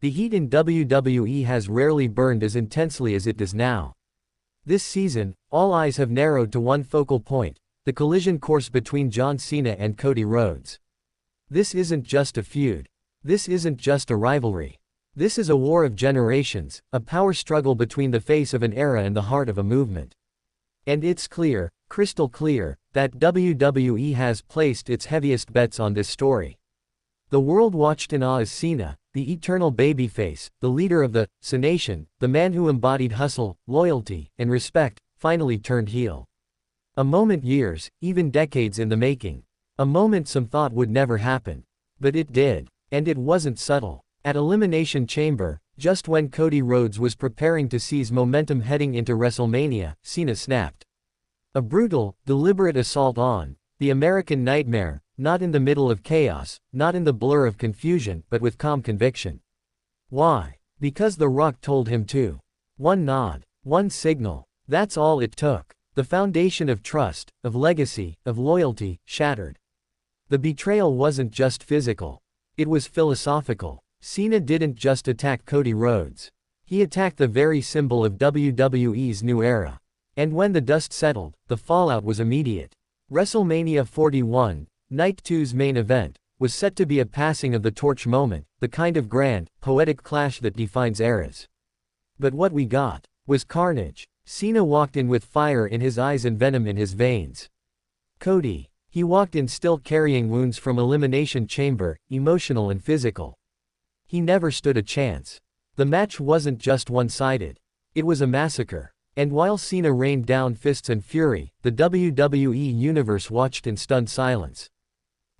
The heat in WWE has rarely burned as intensely as it does now. This season, all eyes have narrowed to one focal point, the collision course between John Cena and Cody Rhodes. This isn't just a feud. This isn't just a rivalry. This is a war of generations, a power struggle between the face of an era and the heart of a movement. And it's clear, crystal clear, that WWE has placed its heaviest bets on this story. The world watched in awe as Cena, the eternal babyface, the leader of the Cenation, the man who embodied hustle, loyalty, and respect, finally turned heel. A moment years, even decades in the making. A moment some thought would never happen. But it did. And it wasn't subtle. At Elimination Chamber, just when Cody Rhodes was preparing to seize momentum heading into WrestleMania, Cena snapped. A brutal, deliberate assault on the American Nightmare, not in the middle of chaos, not in the blur of confusion, but with calm conviction. Why? Because The Rock told him to. One nod, one signal. That's all it took. The foundation of trust, of legacy, of loyalty, shattered. The betrayal wasn't just physical. It was philosophical. Cena didn't just attack Cody Rhodes. He attacked the very symbol of WWE's new era. And when the dust settled, the fallout was immediate. WrestleMania 41, Night 2's main event, was set to be a passing of the torch moment, the kind of grand, poetic clash that defines eras. But what we got was carnage. Cena walked in with fire in his eyes and venom in his veins. Cody, he walked in still carrying wounds from Elimination Chamber, emotional and physical. He never stood a chance. The match wasn't just one-sided. It was a massacre. And while Cena rained down fists and fury, the WWE Universe watched in stunned silence.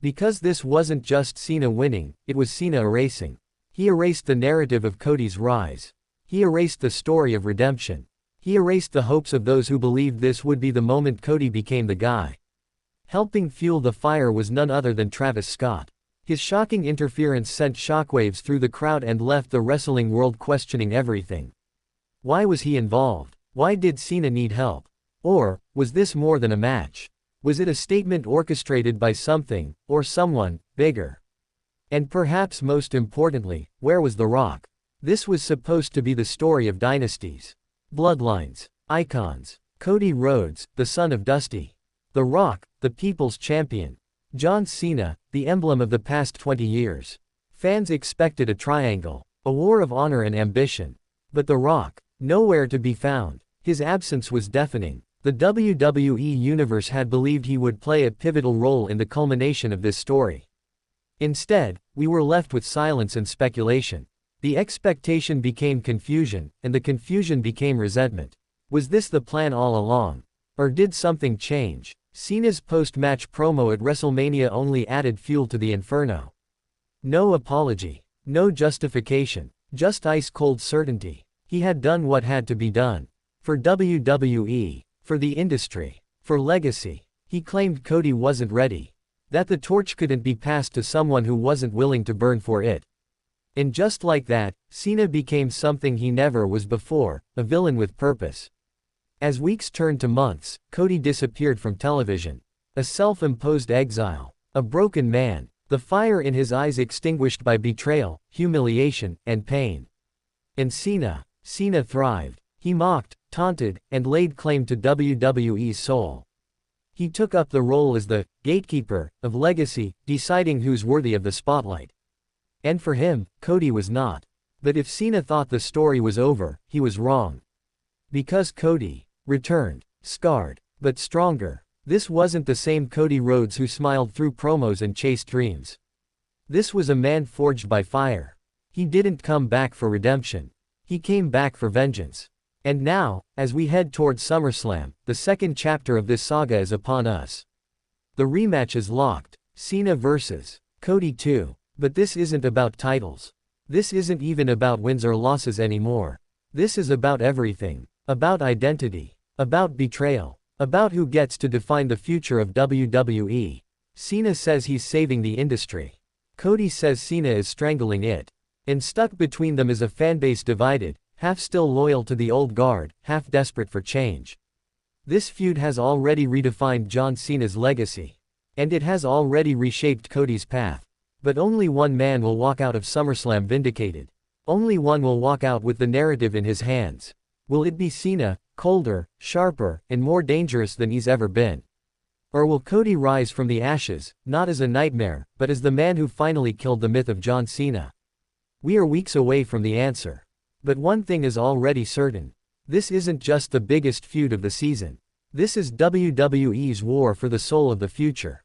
Because this wasn't just Cena winning, it was Cena erasing. He erased the narrative of Cody's rise. He erased the story of redemption. He erased the hopes of those who believed this would be the moment Cody became the guy. Helping fuel the fire was none other than Travis Scott. His shocking interference sent shockwaves through the crowd and left the wrestling world questioning everything. Why was he involved? Why did Cena need help? Or, was this more than a match? Was it a statement orchestrated by something, or someone, bigger? And perhaps most importantly, where was The Rock? This was supposed to be the story of dynasties. Bloodlines. Icons. Cody Rhodes, the son of Dusty. The Rock, the people's champion. John Cena, the emblem of the past 20 years. Fans expected a triangle. A war of honor and ambition. But The Rock, nowhere to be found. His absence was deafening. The WWE Universe had believed he would play a pivotal role in the culmination of this story. Instead, we were left with silence and speculation. The expectation became confusion, and the confusion became resentment. Was this the plan all along? Or did something change? Cena's post-match promo at WrestleMania only added fuel to the inferno. No apology. No justification. Just ice-cold certainty. He had done what had to be done. For WWE. For the industry. For legacy. He claimed Cody wasn't ready. That the torch couldn't be passed to someone who wasn't willing to burn for it. And just like that, Cena became something he never was before, a villain with purpose. As weeks turned to months, Cody disappeared from television. A self-imposed exile. A broken man. The fire in his eyes extinguished by betrayal, humiliation, and pain. And Cena thrived. He mocked, taunted, and laid claim to WWE's soul. He took up the role as the gatekeeper of legacy, deciding who's worthy of the spotlight. And for him, Cody was not. But if Cena thought the story was over, he was wrong. Because Cody returned, scarred, but stronger. This wasn't the same Cody Rhodes who smiled through promos and chased dreams. This was a man forged by fire. He didn't come back for redemption. He came back for vengeance. And now, as we head towards SummerSlam, the second chapter of this saga is upon us. The rematch is locked. Cena vs. Cody 2. But this isn't about titles. This isn't even about wins or losses anymore. This is about everything. About identity. About betrayal. About who gets to define the future of WWE. Cena says he's saving the industry. Cody says Cena is strangling it. And stuck between them is a fanbase divided, half still loyal to the old guard, half desperate for change. This feud has already redefined John Cena's legacy. And it has already reshaped Cody's path. But only one man will walk out of SummerSlam vindicated. Only one will walk out with the narrative in his hands. Will it be Cena, colder, sharper, and more dangerous than he's ever been? Or will Cody rise from the ashes, not as a nightmare, but as the man who finally killed the myth of John Cena? We are weeks away from the answer. But one thing is already certain. This isn't just the biggest feud of the season. This is WWE's war for the soul of the future.